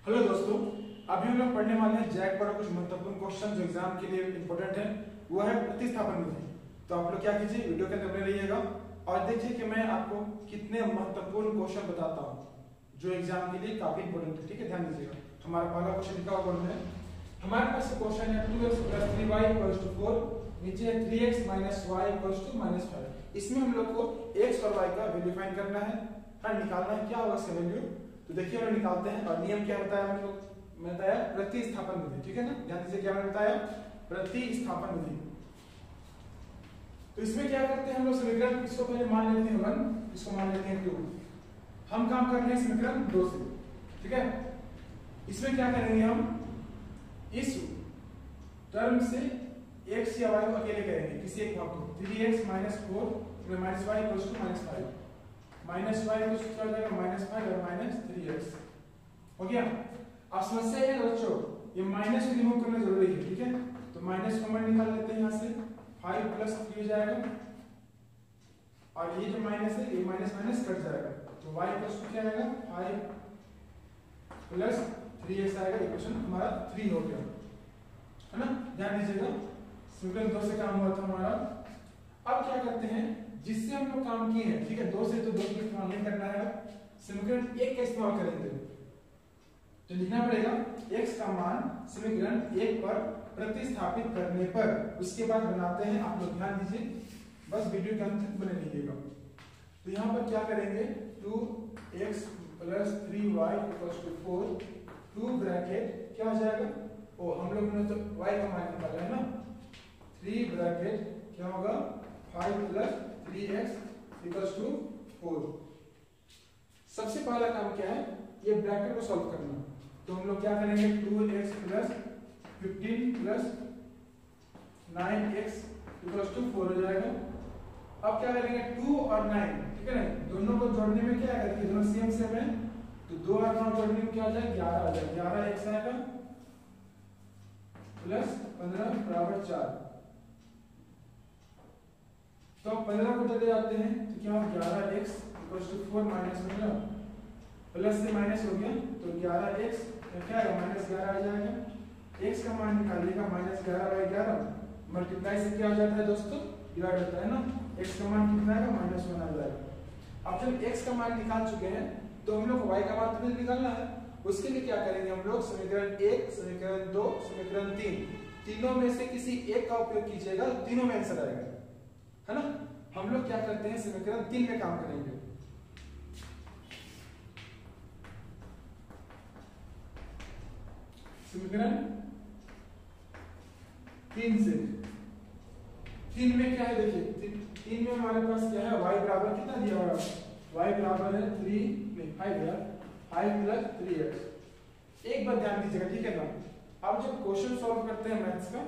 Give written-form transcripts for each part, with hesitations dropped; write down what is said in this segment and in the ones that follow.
Hello दोस्तों, अभी हम लोग पढ़ने वाले हैं जैक पर कुछ महत्वपूर्ण क्वेश्चन जो एग्जाम के लिए इंपॉर्टेंट है। वो है प्रतिस्थापन विधि। तो आप लोग क्या कीजिए, वीडियो के अंदर बने रहिएगा और देखिए कि मैं आपको कितने महत्वपूर्ण क्वेश्चन बताता हूँ जो एग्जाम के लिए काफी इंपॉर्टेंट है। ठीक है, ध्यान दीजिएगा। हमारा पहला क्वेश्चन लिखा हुआ है, हमारे पास क्वेश्चन है 2x + 3y = 4, नीचे 3x - y = -5। इसमें हम लोग को x और y का वैल्यू फाइंड करना है, निकालना है। क्या होगा इसका वैल्यू, तो देखिए हम निकालते हैं। और नियम क्या बताया हम लोग, मैं बताया प्रतिस्थापन विधि। ठीक है ना, ध्यान दीजिए क्या मैंने बताया, प्रतिस्थापन विधि। तो इसमें क्या करते हैं हम लोग, समीकरण इसको पहले मान लेते हैं 1, इसको मान लेते हैं 2। हम काम कर रहे हैं समीकरण 2 से। ठीक है, इसमें क्या करेंगे हम, इस टर्म से x या y को अकेले करेंगे, किसी एक भाग को। 3x - 4 - y = -5, -y को सूत्र आ जाएगा -5 और -3x। हो गया। अब समस्या है बच्चों, ये माइनस को रिमूव करना जरूरी है। ठीक है, तो माइनस कॉमन निकाल लेते हैं यहाँ से, 5 + 3 हो जाएगा और ये जो माइनस है ये माइनस माइनस कट जाएगा, तो y = क्या आएगा, 5 + 3x आएगा। इक्वेशन हमारा 3 हो गया, है ना। ध्यान दीजिएगा, समीकरण 2 से काम हुआ था हमारा। अब क्या करते हैं, जिससे हम लोग काम किए हैं, ठीक है, 2 से तो 2 का इस्तेमाल नहीं करना है, समीकरण 1 का इस्तेमाल करेंगे। तो लिखना पड़ेगा x का मान समीकरण 1 पर प्रतिस्थापित करने पर, उसके बाद बनाते हैं। आप लोग ध्यान दीजिए, बस वीडियो के अंत तक बने रहिएगा। तो यहाँ पर क्या करेंगे, 2x + 3y = 4, 2 ब्रैकेट क्या हो जाएगा, ओ हम लोग ने तो y का मान निकाला है ना, 3 ब्रैकेट क्या होगा, 5 + 3x = 4। सबसे पहला काम क्या है, ये ब्रैकेट को सॉल्व करना। तो हम लोग क्या करेंगे, 2x + 15 + 9x = 4 हो जाएगा। अब क्या करेंगे, 2 और 9, ठीक है ना, दोनों को जोड़ने में क्या है, दोनों सेम सेम है, तो 2 और 9 जोड़ने में क्या आ जाएगा, 11 आ जाएगा। 11x आएगा + 15 = 4। तो 15 को चले जाते हैं, तो क्या होगा, 11x = 4 - 15, प्लस से माइनस हो गया, तो 11x क्या है, -11 आ जाएगा। x का मान निकालिएगा, -11/11 मल्टीप्लाई से क्या हो जाता है दोस्तों, डिवाइड होता है ना। x का मान कितना आएगा, -1 आ जाएगा। अब जब x का मान निकाल चुके हैं, तो हम लोग y का मान तो निकालना है। उसके लिए क्या करेंगे हम लोग, समीकरण 1, समीकरण 2, समीकरण 3, तीनों में से किसी एक का उपयोग कीजिएगा, तीनों में आंसर आएगा, है ना। हम लोग क्या करते हैं, समीकरण 3 में काम करेंगे। समीकरण 3 से, 3 में क्या है, देखिए 3 में हमारे पास क्या है, y बराबर कितना दिया हुआ है, y बराबर है 5 + 3x। एक बात ध्यान दीजिएगा, ठीक है ना। अब जब क्वेश्चन सॉल्व करते हैं मैथ्स का,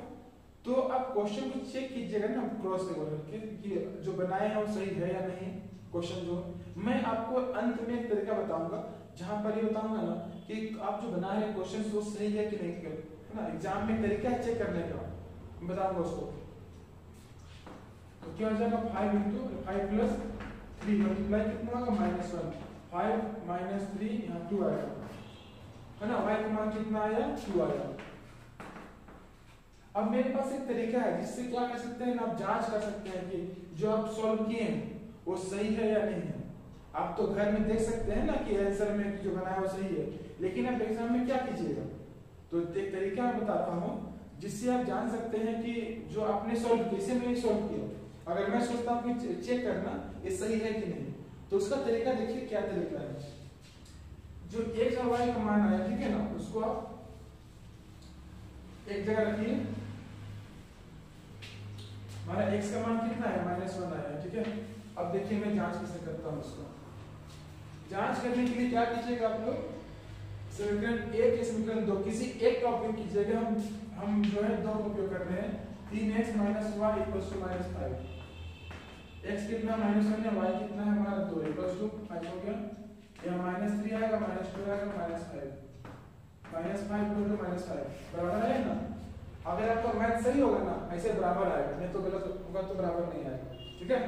तो अब क्वेश्चन को चेक कीजिएगा ना, क्रॉस करके कि जो बनाए हैं वो सही है या नहीं। क्वेश्चन जो मैं आपको अंत में एक तरीका बताऊंगा, जहां पर ये बताऊंगा ना कि आप जो बनाए हैं क्वेश्चन वो सही है कि नहीं, है ना। एग्जाम में तरीका है चेक करने का, मैं बताऊंगा उसको। तो क्या हो जाएगा, 5 × 5 + 3 मल्टीप्लाई कितना होगा, -1, 5 - 3 यहाँ 2 आएगा, है ना। y का मान कितना आया, 2 आया। अब मेरे पास एक तरीका है जिससे क्या कर सकते हैं, आप जांच कर सकते हैं कि जो आप सॉल्व किए हैं वो सही है या नहीं है। आप तो घर में देख सकते हैं ना कि आंसर में जो बनाया वो सही है, लेकिन आप एग्जाम में क्या कीजिएगा, तो एक तरीका मैं बताता हूँ जिससे आप जान सकते हैं कि जो आपने सॉल्व किया, इसे मैंने सॉल्व किया, अगर मैं सोचता हूँ कि चेक करना ये सही है कि नहीं, तो उसका तरीका देखिए क्या तरीका है। जो x और y का मान आया, ठीक है ना, उसको आप एक जगह रखिए। हमारा x का मान कितना है, -1 आया, ठीक है। अब देखिए मैं जांच कैसे करता हूँ उसको। जांच करने के लिए क्या कीजिएगा आप लोग, समीकरण 1 या समीकरण 2 किसी एक का उपयोग कीजिएगा। हम जो है 2 का उपयोग कर रहे हैं। 3x - y = -5, x कितना -1 है, y कितना है हमारा 2 = 5 हो गया। यहाँ -3 आएगा, -2 आएगा, -5, -5 = -5 बराबर है ना। अगर आपका मैथ सही होगा ना, ऐसे बराबर आएगा, नहीं तो गलत होगा तो बराबर नहीं आएगा, ठीक है।